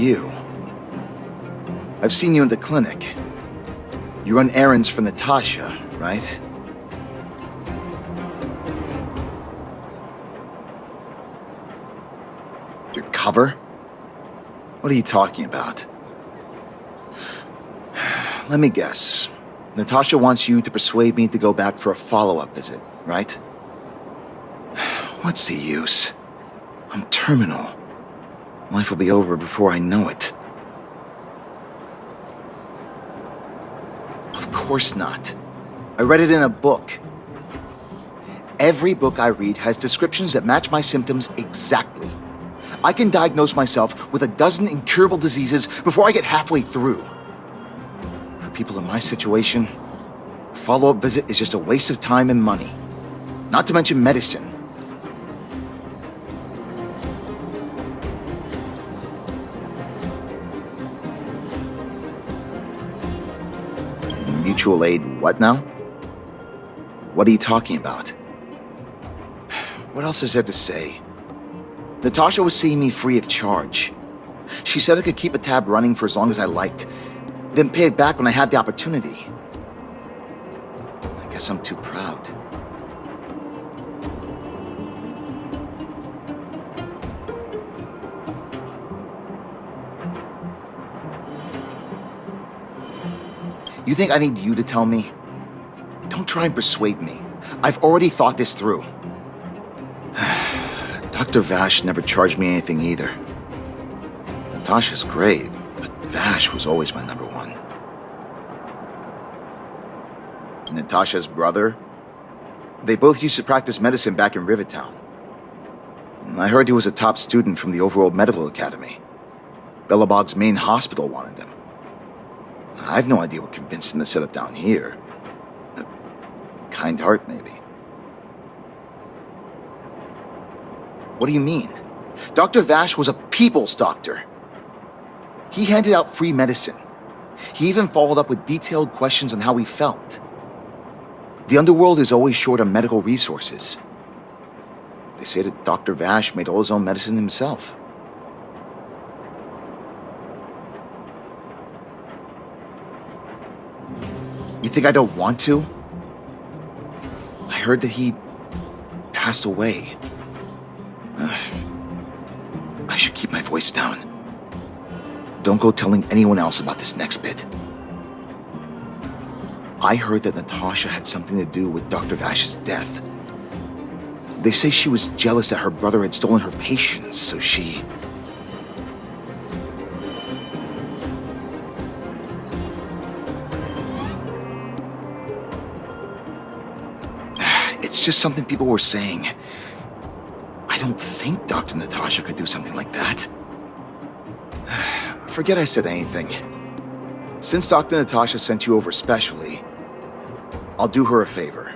you. I've seen you in the clinic. You run errands for Natasha, right? Your cover? What are you talking about? Let me guess. Natasha wants you to persuade me to go back for a follow-up visit, right? What's the use? I'm terminal. Life will be over before I know it. Of course not. I read it in a book. Every book I read has descriptions that match my symptoms exactly. I can diagnose myself with a dozen incurable diseases before I get halfway through. For people in my situation, a follow-up visit is just a waste of time and money. Not to mention medicine. Mutual aid what now? What are you talking about? What else is there to say? Natasha was seeing me free of charge. She said I could keep a tab running for as long as I liked, then pay it back when I had the opportunity. I guess I'm too proud. You think I need you to tell me? Don't try and persuade me. I've already thought this through. Dr. Vash never charged me anything either. Natasha's great, but Vash was always my number one. Natasha's brother? They both used to practice medicine back in Rivertown. I heard he was a top student from the Overworld Medical Academy. Bellabog's main hospital wanted him. I have no idea what convinced him to set up down here. A kind heart, maybe. What do you mean? Dr. Vash was a people's doctor. He handed out free medicine. He even followed up with detailed questions on how he felt. The underworld is always short on medical resources. They say that Dr. Vash made all his own medicine himself. You think I don't want to? I heard that he passed away. I should keep my voice down. Don't go telling anyone else about this next bit. I heard that Natasha had something to do with Dr. Vash's death. They say she was jealous that her brother had stolen her patients, so she... It's just something people were saying. I don't think Dr. Natasha could do something like that. Forget I said anything. Since Dr. Natasha sent you over specially, I'll do her a favor.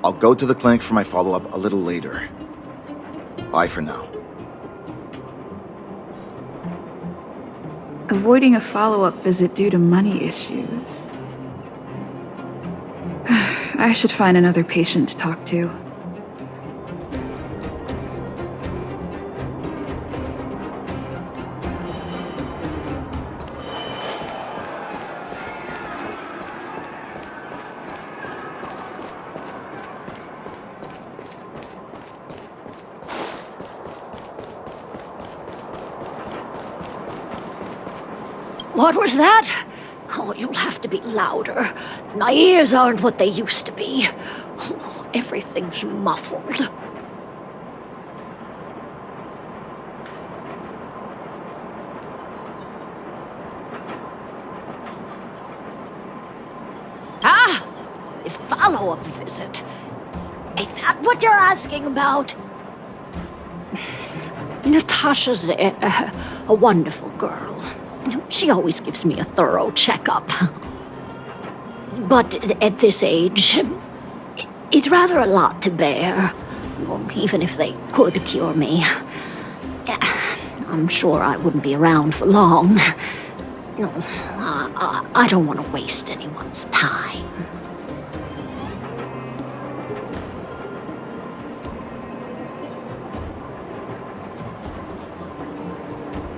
I'll go to the clinic for my follow-up a little later. Bye for now. Avoiding a follow-up visit due to money issues. I should find another patient to talk to. What was that? Oh, you'll have to be louder. My ears aren't what they used to be. Oh, everything's muffled. Ah! A follow-up visit. Is that what you're asking about? Natasha's a wonderful girl. She always gives me a thorough checkup. But at this age, it's rather a lot to bear. Well, even if they could cure me, I'm sure I wouldn't be around for long. I don't want to waste anyone's time.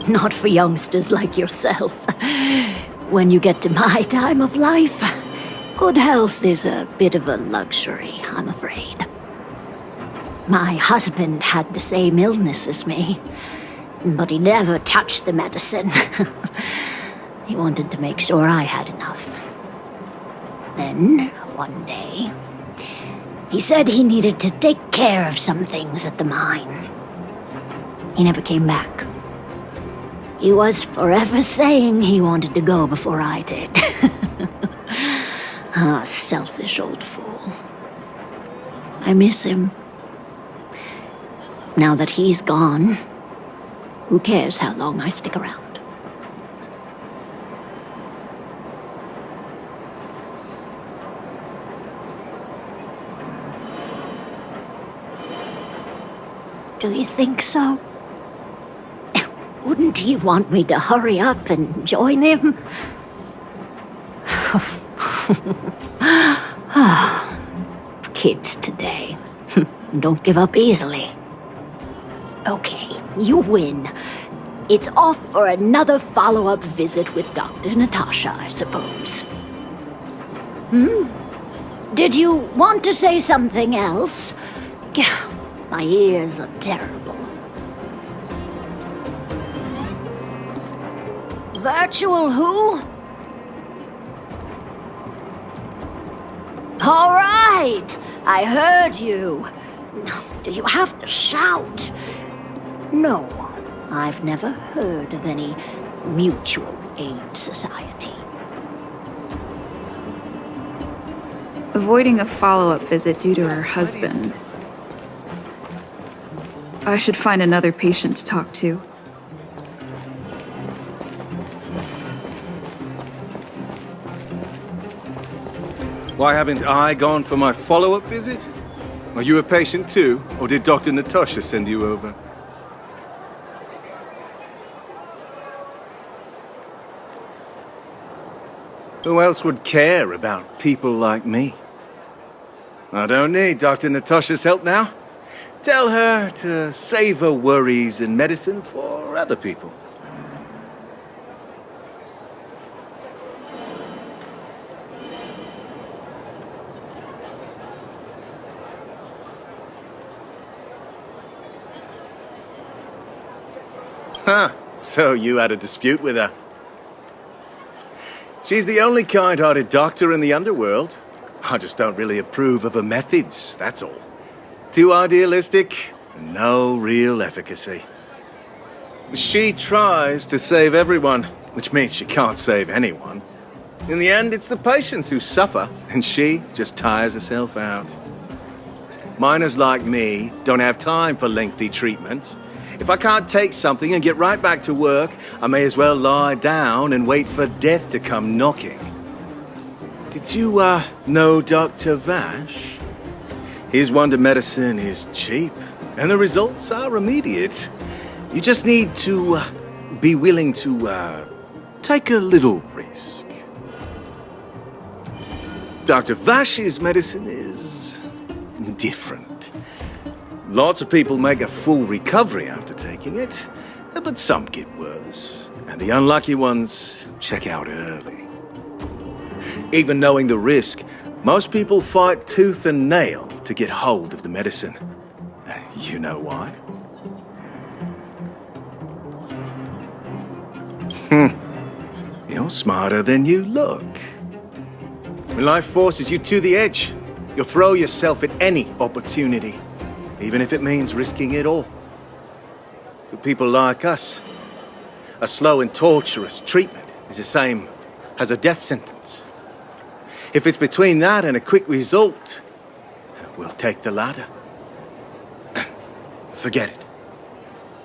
Not for youngsters like yourself. When you get to my time of life, good health is a bit of a luxury, I'm afraid. My husband had the same illness as me, but he never touched the medicine. He wanted to make sure I had enough. Then, one day, he said he needed to take care of some things at the mine. He never came back. He was forever saying he wanted to go before I did. Ah, selfish old fool. I miss him. Now that he's gone, who cares how long I stick around? Do you think so? Wouldn't he want me to hurry up and join him? Kids today. Don't give up easily. Okay, you win. It's off for another follow-up visit with Dr. Natasha, I suppose. Did you want to say something else? My ears are terrible. Virtual who? All right, I heard you. Do you have to shout? No, I've never heard of any mutual aid society. Avoiding a follow-up visit due to her husband. I should find another patient to talk to. Why haven't I gone for my follow-up visit? Are you a patient too, or did Dr. Natasha send you over? Who else would care about people like me? I don't need Dr. Natasha's help now. Tell her to save her worries and medicine for other people. Huh, so you had a dispute with her. She's the only kind-hearted doctor in the underworld. I just don't really approve of her methods, that's all. Too idealistic, no real efficacy. She tries to save everyone, which means she can't save anyone. In the end, it's the patients who suffer, and she just tires herself out. Miners like me don't have time for lengthy treatments. If I can't take something and get right back to work, I may as well lie down and wait for death to come knocking. Did you, know Dr. Vash? His wonder medicine is cheap, and the results are immediate. You just need to, be willing to, take a little risk. Dr. Vash's medicine is different. Lots of people make a full recovery after taking it, but some get worse, and the unlucky ones check out early. Even knowing the risk, most people fight tooth and nail to get hold of the medicine. You know why? You're smarter than you look. When life forces you to the edge, you'll throw yourself at any opportunity, even if it means risking it all. For people like us, a slow and torturous treatment is the same as a death sentence. If it's between that and a quick result, we'll take the latter. Forget it.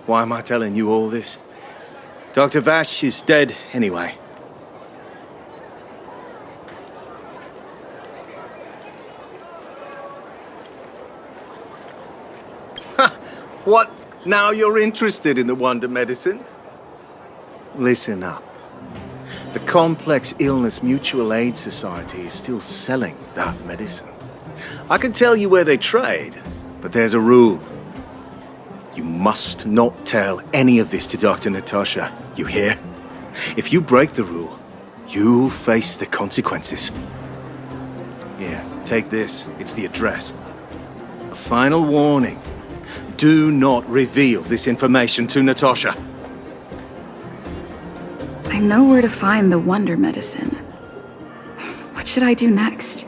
Why am I telling you all this? Dr. Vash is dead anyway. What? Now you're interested in the wonder medicine? Listen up. The Complex Illness Mutual Aid Society is still selling that medicine. I can tell you where they trade, but there's a rule. You must not tell any of this to Dr. Natasha. You hear? If you break the rule, you'll face the consequences. Here, take this. It's the address. A final warning. Do not reveal this information to Natasha. I know where to find the wonder medicine. What should I do next?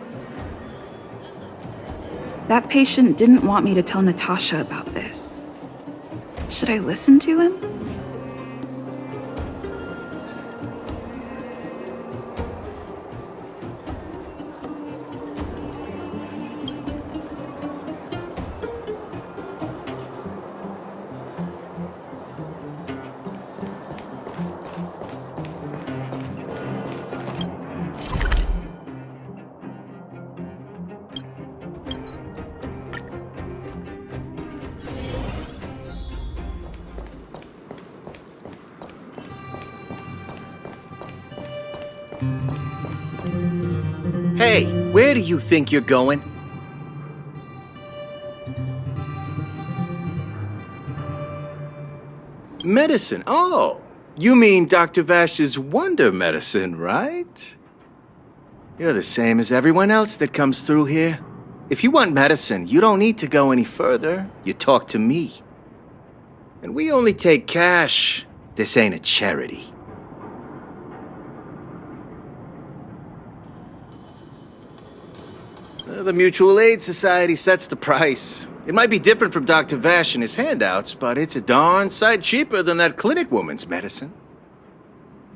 That patient didn't want me to tell Natasha about this. Should I listen to him? Hey, where do you think you're going? Medicine? Oh, you mean Dr. Vash's wonder medicine, right? You're the same as everyone else that comes through here. If you want medicine, you don't need to go any further. You talk to me. And we only take cash. This ain't a charity. The Mutual Aid Society sets the price. It might be different from Dr. Vash and his handouts, but it's a darn sight cheaper than that clinic woman's medicine.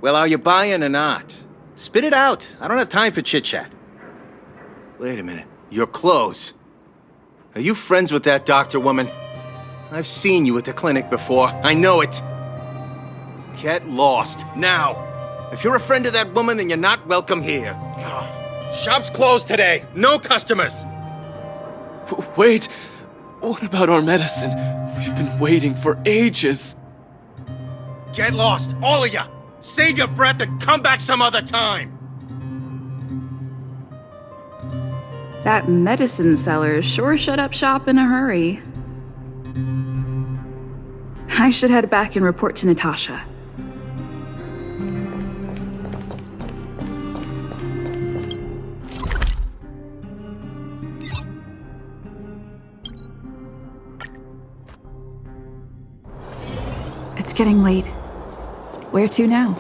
Well, are you buying or not? Spit it out. I don't have time for chit-chat. Wait a minute. Your clothes. Are you friends with that doctor woman? I've seen you at the clinic before. I know it. Get lost, now. If you're a friend of that woman, then you're not welcome here. Shop's closed today. No customers. Wait, what about our medicine? We've been waiting for ages. Get lost, all of you. Save your breath and come back some other time. That medicine seller sure shut up shop in a hurry. I should head back and report to Natasha. It's getting late. Where to now?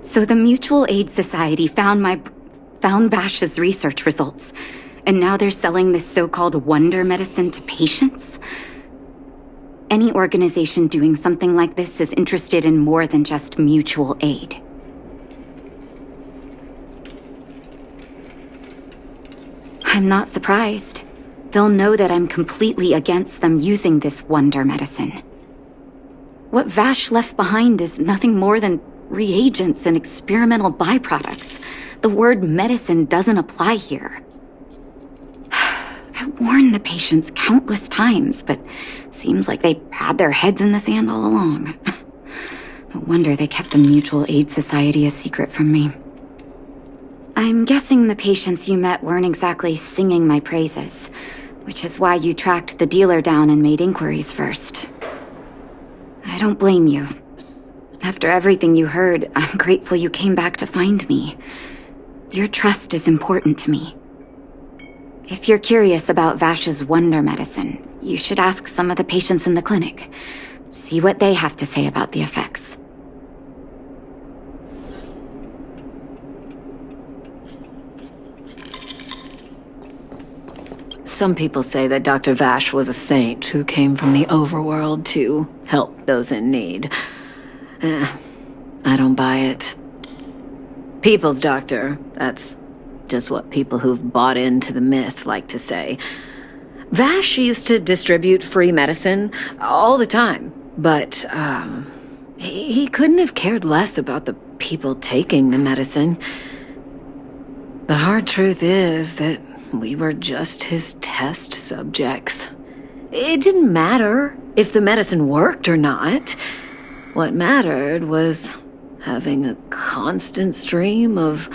So the Mutual Aid Society found Vash's research results, and now they're selling this so-called wonder medicine to patients? Any organization doing something like this is interested in more than just mutual aid. I'm not surprised. They'll know that I'm completely against them using this wonder medicine. What Vash left behind is nothing more than reagents and experimental byproducts. The word medicine doesn't apply here. I warned the patients countless times, but seems like they had their heads in the sand all along. No wonder they kept the Mutual Aid Society a secret from me. I'm guessing the patients you met weren't exactly singing my praises, which is why you tracked the dealer down and made inquiries first. I don't blame you. After everything you heard, I'm grateful you came back to find me. Your trust is important to me. If you're curious about Vash's wonder medicine, you should ask some of the patients in the clinic. See what they have to say about the effects. Some people say that Dr. Vash was a saint who came from the overworld to help those in need. I don't buy it. People's doctor, that's just what people who've bought into the myth like to say. Vash used to distribute free medicine all the time, but He couldn't have cared less about the people taking the medicine. The hard truth is that we were just his test subjects. It didn't matter if the medicine worked or not. What mattered was having a constant stream of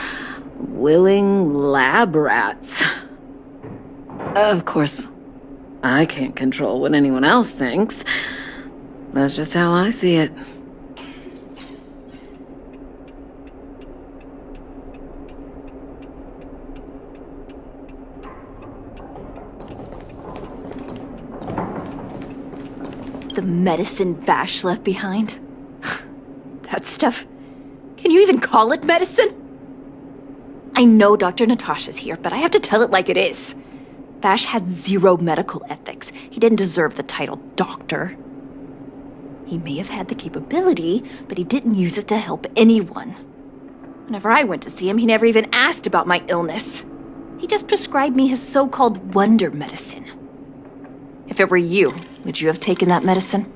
willing lab rats. Of course, I can't control what anyone else thinks. That's just how I see it. The medicine Vash left behind? That stuff... Can you even call it medicine? I know Dr. Natasha's here, but I have to tell it like it is. Vash had zero medical ethics. He didn't deserve the title doctor. He may have had the capability, but he didn't use it to help anyone. Whenever I went to see him, he never even asked about my illness. He just prescribed me his so-called wonder medicine. If it were you, would you have taken that medicine?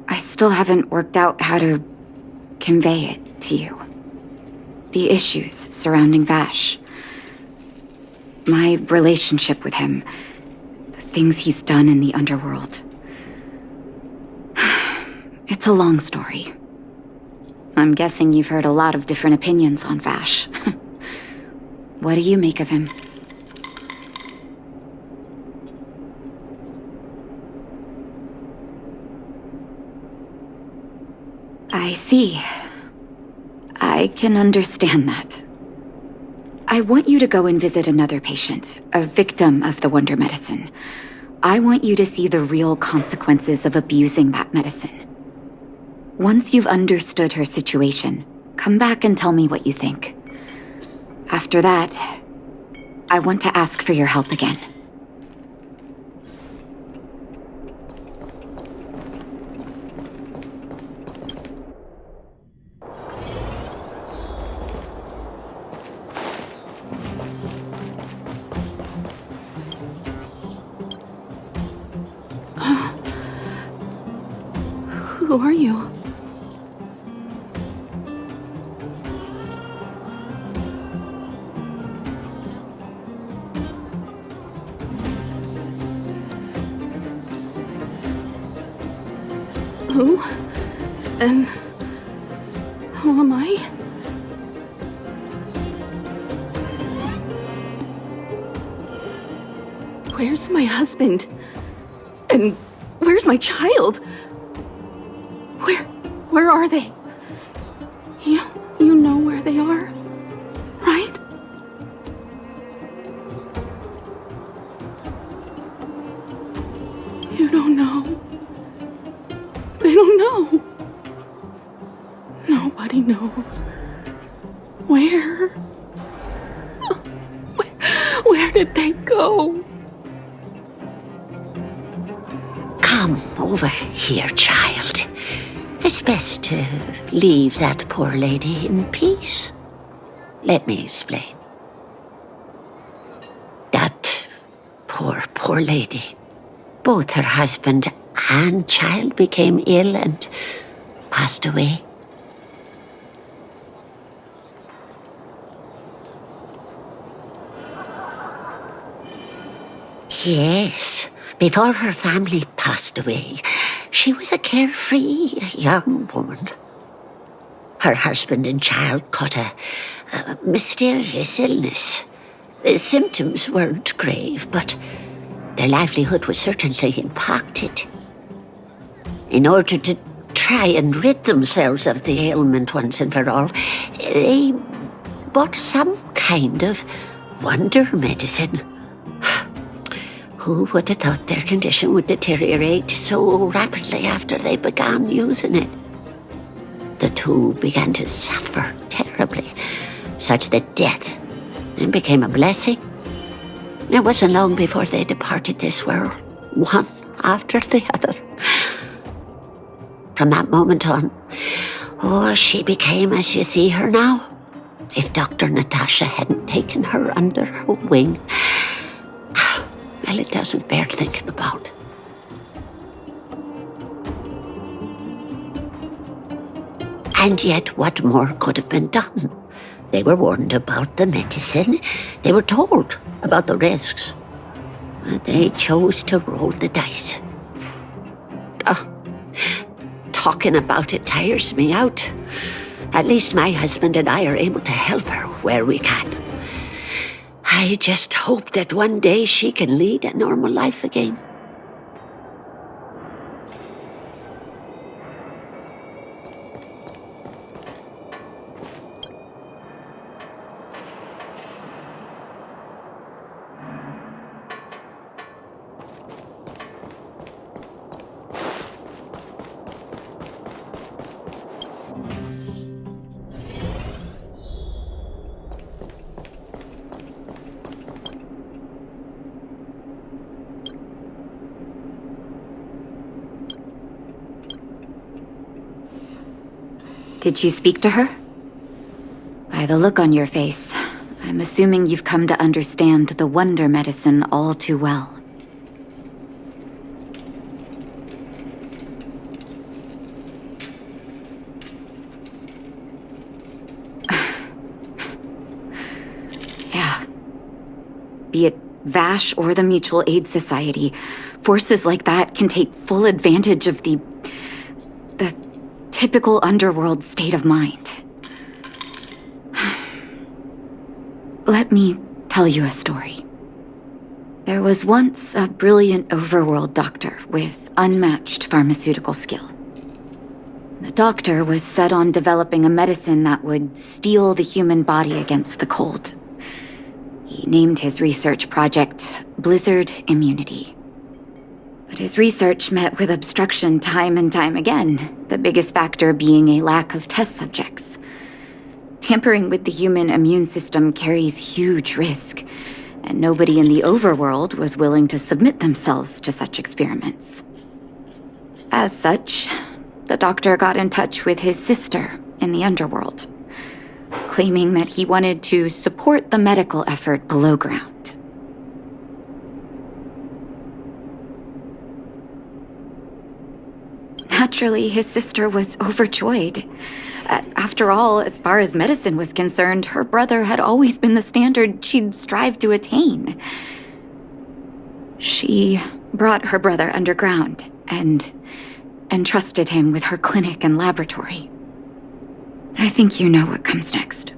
I still haven't worked out how to convey it to you. The issues surrounding Vash. My relationship with him. The things he's done in the underworld. It's a long story. I'm guessing you've heard a lot of different opinions on Vash. What do you make of him? I see. I can understand that. I want you to go and visit another patient, a victim of the wonder medicine. I want you to see the real consequences of abusing that medicine. Once you've understood her situation, come back and tell me what you think. After that, I want to ask for your help again. Who are you? Who? And who am I? Where's my husband? And where's my child? Where are they? You know where they are, right? You don't know. They don't know. Nobody knows. Where? Where did they go? Come over here, child. It's best to leave that poor lady in peace. Let me explain. That poor lady. Both her husband and child became ill and passed away. Yes, before her family passed away, she was a carefree young woman. Her husband and child caught a mysterious illness. The symptoms weren't grave, but their livelihood was certainly impacted. In order to try and rid themselves of the ailment once and for all, they bought some kind of wonder medicine. Who would have thought their condition would deteriorate so rapidly after they began using it? The two began to suffer terribly, such that death then became a blessing. It wasn't long before they departed this world, one after the other. From that moment on, she became as you see her now. If Dr. Natasha hadn't taken her under her wing, well, it doesn't bear thinking about. And yet, what more could have been done? They were warned about the medicine. They were told about the risks. They chose to roll the dice. Talking about it tires me out. At least my husband and I are able to help her where we can. I just hope that one day she can lead a normal life again. Did you speak to her? By the look on your face, I'm assuming you've come to understand the wonder medicine all too well. Yeah. Be it Vash or the Mutual Aid Society, forces like that can take full advantage of the typical underworld state of mind. Let me tell you a story. There was once a brilliant overworld doctor with unmatched pharmaceutical skill. The doctor was set on developing a medicine that would steel the human body against the cold. He named his research project Blizzard Immunity. But his research met with obstruction time and time again, the biggest factor being a lack of test subjects. Tampering with the human immune system carries huge risk, and nobody in the overworld was willing to submit themselves to such experiments. As such, the doctor got in touch with his sister in the underworld, claiming that he wanted to support the medical effort below ground. Naturally, his sister was overjoyed. After all, as far as medicine was concerned, her brother had always been the standard she'd strive to attain. She brought her brother underground and entrusted him with her clinic and laboratory. I think you know what comes next.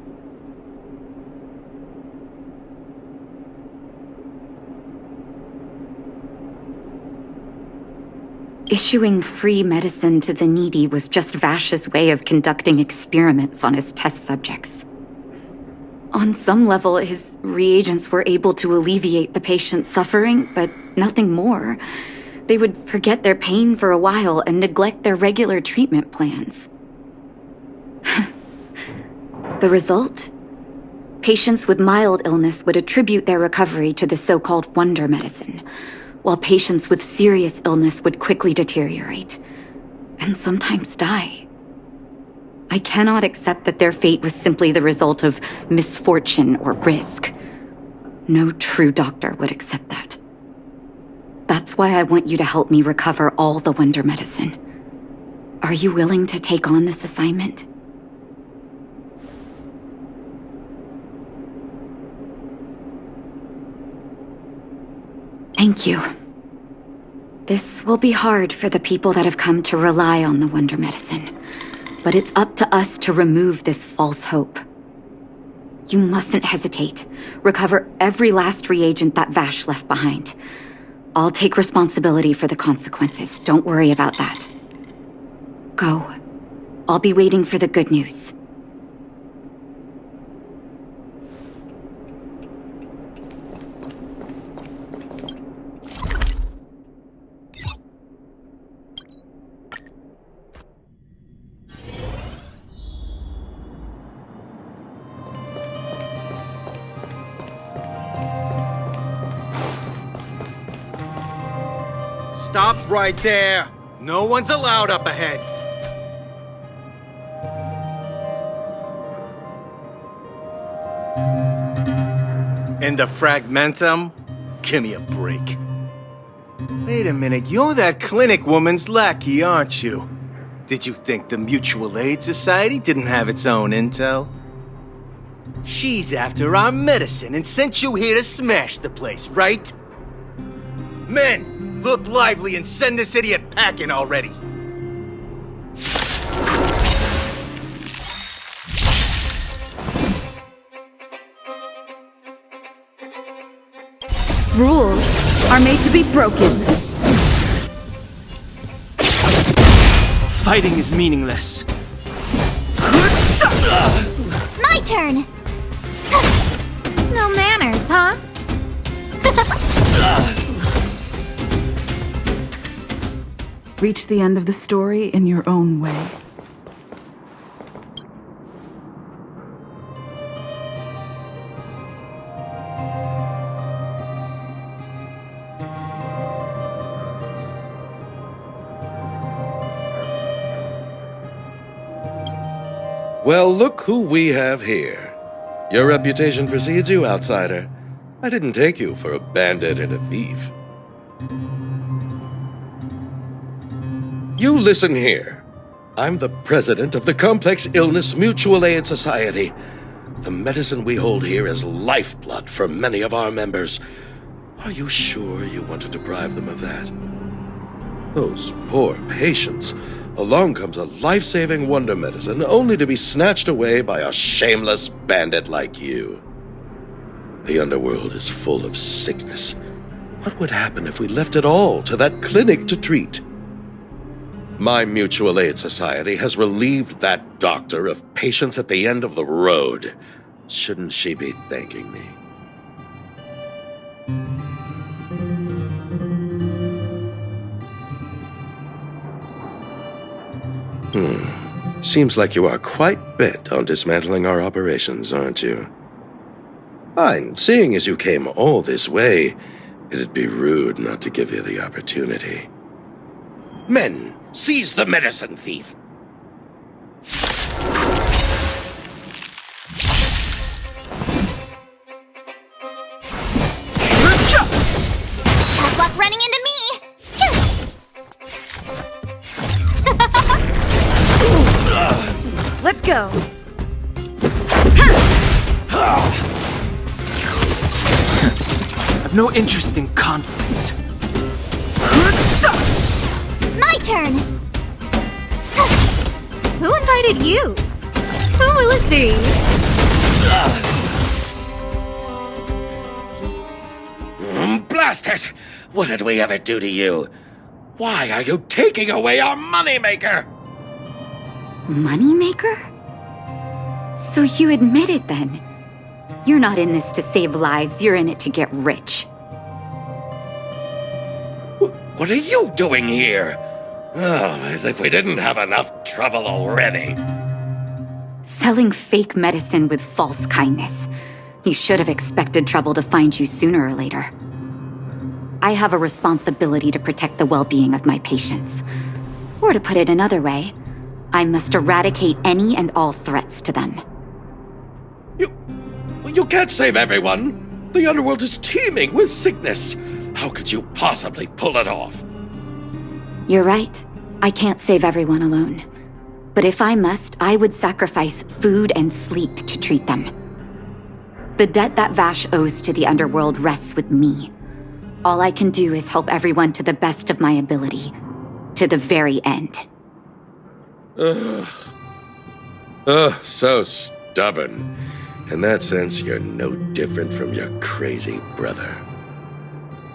Issuing free medicine to the needy was just Vash's way of conducting experiments on his test subjects. On some level, his reagents were able to alleviate the patient's suffering, but nothing more. They would forget their pain for a while and neglect their regular treatment plans. The result? Patients with mild illness would attribute their recovery to the so-called wonder medicine, while patients with serious illness would quickly deteriorate, and sometimes die. I cannot accept that their fate was simply the result of misfortune or risk. No true doctor would accept that. That's why I want you to help me recover all the wonder medicine. Are you willing to take on this assignment? Thank you. This will be hard for the people that have come to rely on the wonder medicine, but it's up to us to remove this false hope. You mustn't hesitate. Recover every last reagent that Vash left behind. I'll take responsibility for the consequences. Don't worry about that. Go. I'll be waiting for the good news. Stop right there! No one's allowed up ahead! And the fragmentum? Give me a break. Wait a minute, you're that clinic woman's lackey, aren't you? Did you think the Mutual Aid Society didn't have its own intel? She's after our medicine and sent you here to smash the place, right? Men, look lively and send this idiot packing already. Rules are made to be broken. Fighting is meaningless. My turn! No manners, huh? Reach the end of the story in your own way. Well, look who we have here. Your reputation precedes you, outsider. I didn't take you for a bandit and a thief. You listen here. I'm the president of the Complex Illness Mutual Aid Society. The medicine we hold here is lifeblood for many of our members. Are you sure you want to deprive them of that? Those poor patients. Along comes a life-saving wonder medicine only to be snatched away by a shameless bandit like you. The underworld is full of sickness. What would happen if we left it all to that clinic to treat? My Mutual Aid Society has relieved that doctor of patients at the end of the road. Shouldn't she be thanking me? Seems like you are quite bent on dismantling our operations, aren't you? Fine, seeing as you came all this way, it'd be rude not to give you the opportunity. Men, seize the medicine thief! Tough luck running into me! Let's go! I've no interest in conflict. My turn! Who invited you? Who will it be? Blast it! What did we ever do to you? Why are you taking away our moneymaker? Moneymaker? So you admit it then? You're not in this to save lives, you're in it to get rich. What are you doing here? Oh, as if we didn't have enough trouble already. Selling fake medicine with false kindness. You should have expected trouble to find you sooner or later. I have a responsibility to protect the well-being of my patients. Or to put it another way, I must eradicate any and all threats to them. You can't save everyone. The underworld is teeming with sickness. How could you possibly pull it off? You're right. I can't save everyone alone. But if I must, I would sacrifice food and sleep to treat them. The debt that Vash owes to the underworld rests with me. All I can do is help everyone to the best of my ability. To the very end. So stubborn. In that sense, you're no different from your crazy brother.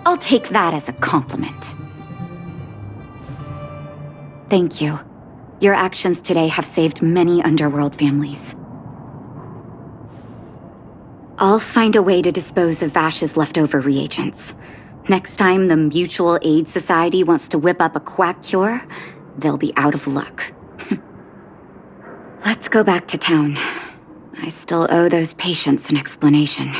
I'll take that as a compliment. Thank you. Your actions today have saved many underworld families. I'll find a way to dispose of Vash's leftover reagents. Next time the Mutual Aid Society wants to whip up a quack cure, they'll be out of luck. Let's go back to town. I still owe those patients an explanation.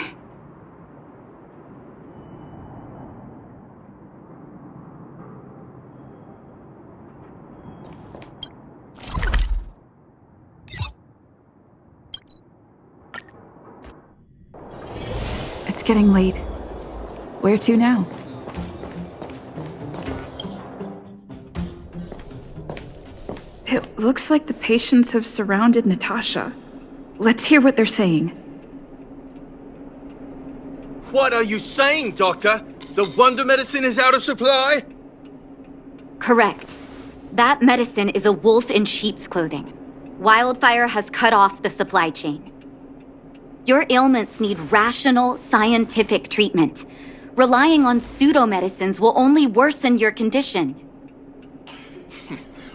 getting late. Where to now? It looks like the patients have surrounded Natasha. Let's hear what they're saying. What are you saying, Doctor? The wonder medicine is out of supply? Correct. That medicine is a wolf in sheep's clothing. Wildfire has cut off the supply chain. Your ailments need rational, scientific treatment. Relying on pseudo-medicines will only worsen your condition.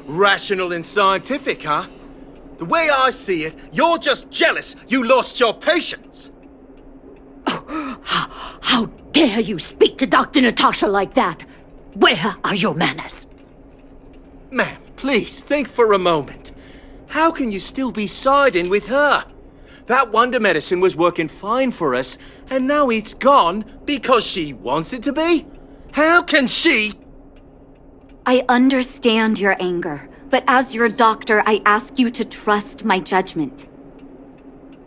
Rational and scientific, huh? The way I see it, you're just jealous you lost your patients. How dare you speak to Dr. Natasha like that? Where are your manners? Ma'am, please think for a moment. How can you still be siding with her? That wonder medicine was working fine for us, and now it's gone because she wants it to be? How can she? I understand your anger, but as your doctor, I ask you to trust my judgment.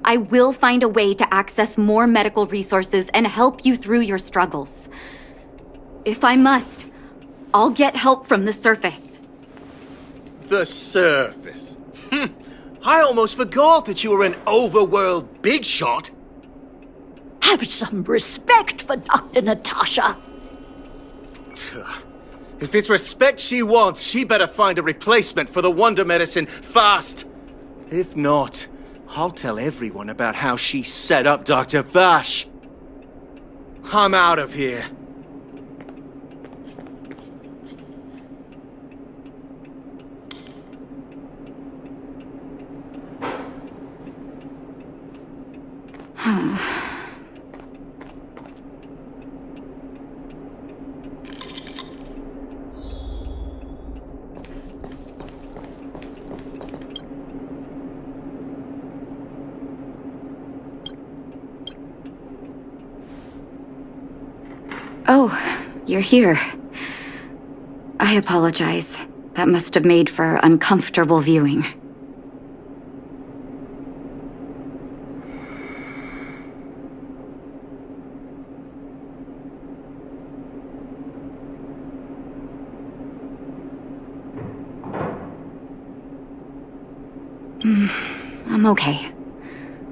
I will find a way to access more medical resources and help you through your struggles. If I must, I'll get help from the surface. The surface? I almost forgot that you were an overworld big shot. Have some respect for Dr. Natasha. If it's respect she wants, she better find a replacement for the wonder medicine fast. If not, I'll tell everyone about how she set up Dr. Vash. I'm out of here. Oh, you're here. I apologize. That must have made for uncomfortable viewing. I'm okay.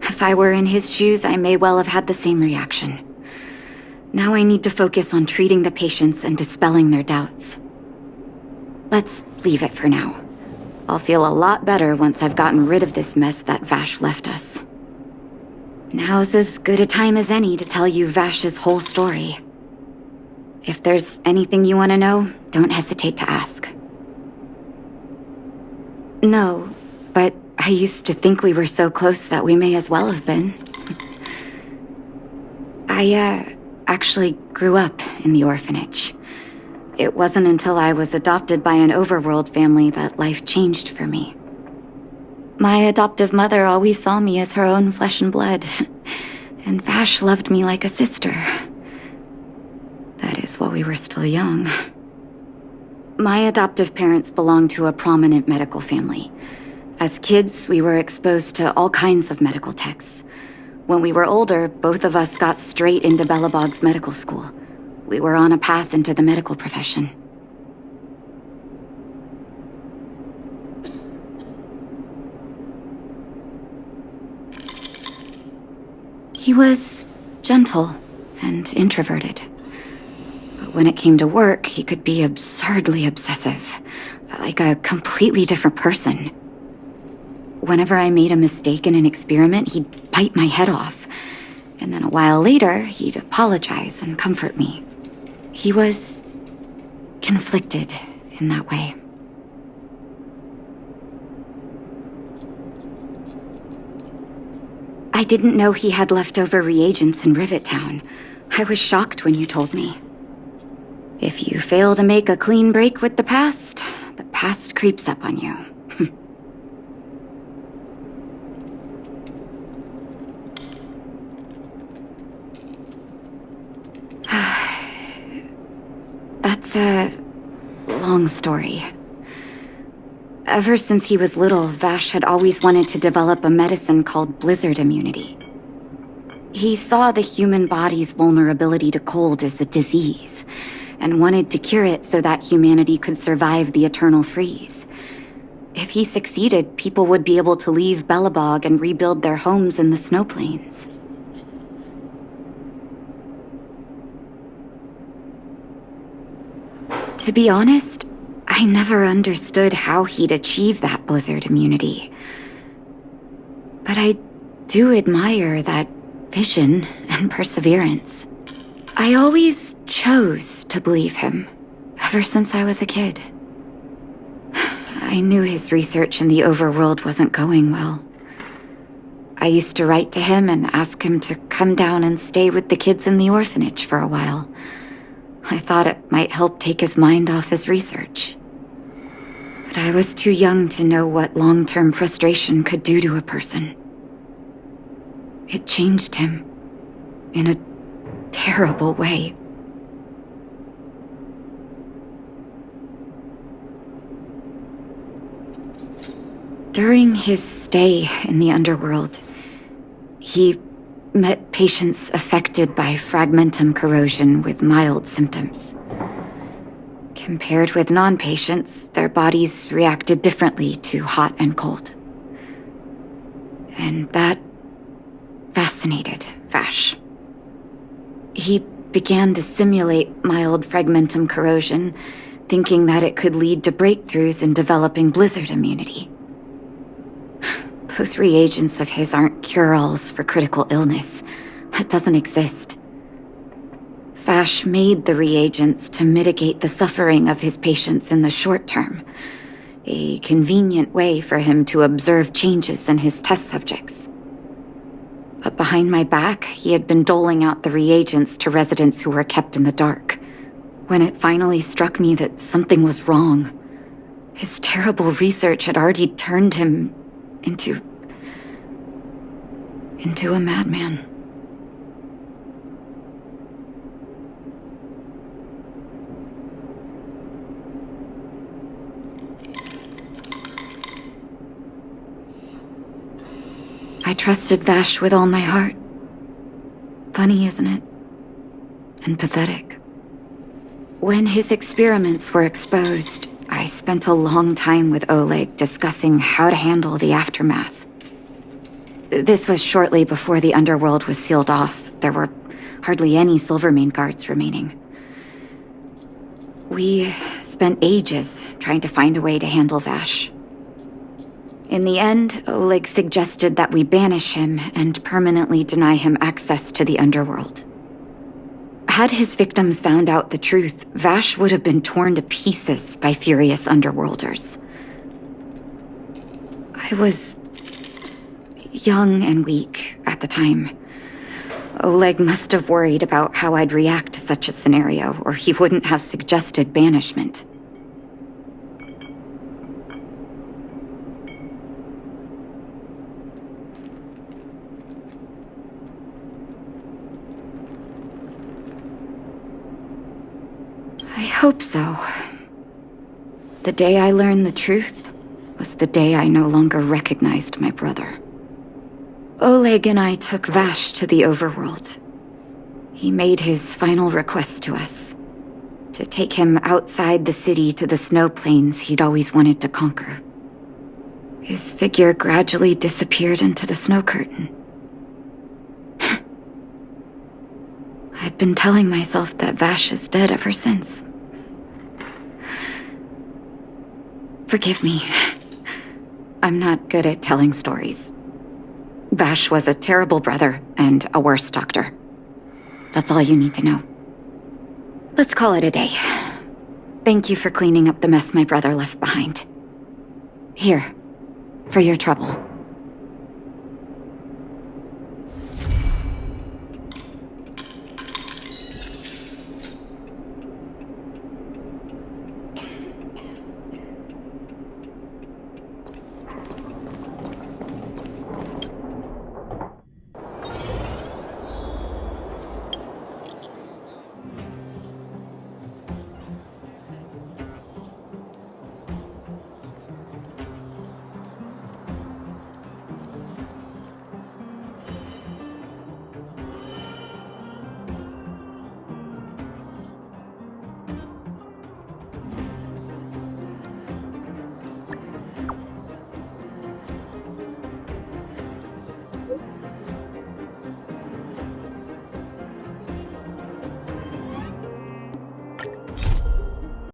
If I were in his shoes, I may well have had the same reaction. Now I need to focus on treating the patients and dispelling their doubts. Let's leave it for now. I'll feel a lot better once I've gotten rid of this mess that Vash left us. Now's as good a time as any to tell you Vash's whole story. If there's anything you want to know, don't hesitate to ask. No, but I used to think we were so close that we may as well have been. I actually grew up in the orphanage. It wasn't until I was adopted by an overworld family that life changed for me. My adoptive mother always saw me as her own flesh and blood, and Vash loved me like a sister. That is while we were still young. My adoptive parents belonged to a prominent medical family. As kids, we were exposed to all kinds of medical texts. When we were older, both of us got straight into Belobog's medical school. We were on a path into the medical profession. He was gentle and introverted. But when it came to work, he could be absurdly obsessive, like a completely different person. Whenever I made a mistake in an experiment, he'd bite my head off. And then a while later, he'd apologize and comfort me. He was conflicted in that way. I didn't know he had leftover reagents in Rivet Town. I was shocked when you told me. If you fail to make a clean break with the past creeps up on you. That's a long story. Ever since he was little, Vash had always wanted to develop a medicine called blizzard immunity. He saw the human body's vulnerability to cold as a disease, and wanted to cure it so that humanity could survive the eternal freeze. If he succeeded, people would be able to leave Belobog and rebuild their homes in the snow plains. To be honest, I never understood how he'd achieve that blizzard immunity. But I do admire that vision and perseverance. I always chose to believe him, ever since I was a kid. I knew his research in the overworld wasn't going well. I used to write to him and ask him to come down and stay with the kids in the orphanage for a while. I thought it might help take his mind off his research. But I was too young to know what long-term frustration could do to a person. It changed him in a terrible way. During his stay in the underworld, he met patients affected by fragmentum corrosion with mild symptoms. Compared with non-patients, their bodies reacted differently to hot and cold. And that fascinated Vash. He began to simulate mild fragmentum corrosion, thinking that it could lead to breakthroughs in developing blizzard immunity. Those reagents of his aren't cure-alls for critical illness. That doesn't exist. Vash made the reagents to mitigate the suffering of his patients in the short term. A convenient way for him to observe changes in his test subjects. But behind my back, he had been doling out the reagents to residents who were kept in the dark. When it finally struck me that something was wrong, his terrible research had already turned him into a madman. I trusted Vash with all my heart. Funny, isn't it? And pathetic. When his experiments were exposed, I spent a long time with Oleg discussing how to handle the aftermath. This was shortly before the underworld was sealed off. There were hardly any Silvermane guards remaining. We spent ages trying to find a way to handle Vash. In the end, Oleg suggested that we banish him and permanently deny him access to the underworld. Had his victims found out the truth, Vash would have been torn to pieces by furious underworlders. I was young and weak at the time. Oleg must have worried about how I'd react to such a scenario, or he wouldn't have suggested banishment. I hope so. The day I learned the truth was the day I no longer recognized my brother. Oleg and I took Vash to the overworld. He made his final request to us, to take him outside the city to the snow plains he'd always wanted to conquer. His figure gradually disappeared into the snow curtain. I've been telling myself that Vash is dead ever since. Forgive me. I'm not good at telling stories. Vash was a terrible brother and a worse doctor. That's all you need to know. Let's call it a day. Thank you for cleaning up the mess my brother left behind. Here, for your trouble.